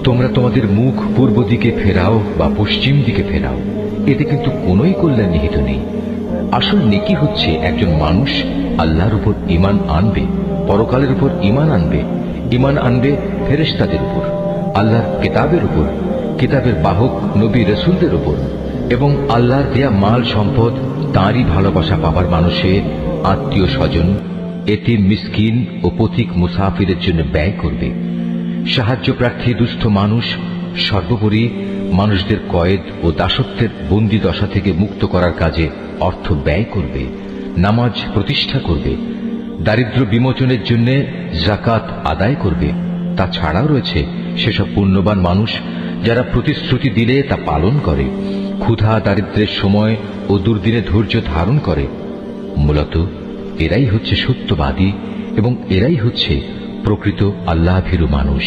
তোমরা তোমাদের মুখ পূর্ব দিকে ফেরাও বা পশ্চিম দিকে ফেরাও, এতে কিন্তু কোনোই কল্যাণ নিহিত নেই। আসল নেকি হচ্ছে একজন মানুষ আল্লাহর উপর ঈমান আনবে, পরকালের উপর ঈমান আনবে ফেরেশতাদের উপর, আল্লাহর কিতাবের উপর, কিতাবের বাহক নবী রাসূলদের উপর, এবং আল্লাহর দেয়া মাল সম্পদ তাঁরই ভালোবাসা পাবার মানুষে আত্মীয় স্বজন, এতিম মিসকিন ও পথিক মুসাফিরের জন্য ব্যয় করবে। সাহায্য প্রার্থী দুস্থ মানুষ, সর্বোপরি মানুষদের কয়েদ ও দাসত্বের বন্দী দশা থেকে মুক্ত করার কাজে অর্থ ব্যয় করবে, নামাজ প্রতিষ্ঠা করবে, দারিদ্র্য বিমোচনের জন্য যাকাত আদায় করবে। তাছাড়াও রয়েছে সেসব পুণ্যবান মানুষ যারা প্রতিশ্রুতি দিলে তা পালন করে, ক্ষুধা দারিদ্র্যের সময় ও দুর্দিনে ধৈর্য ধারণ করে। মূলত এরাই হচ্ছে সত্যবাদী এবং এরাই হচ্ছে প্রকৃত আল্লাহভীরু মানুষ।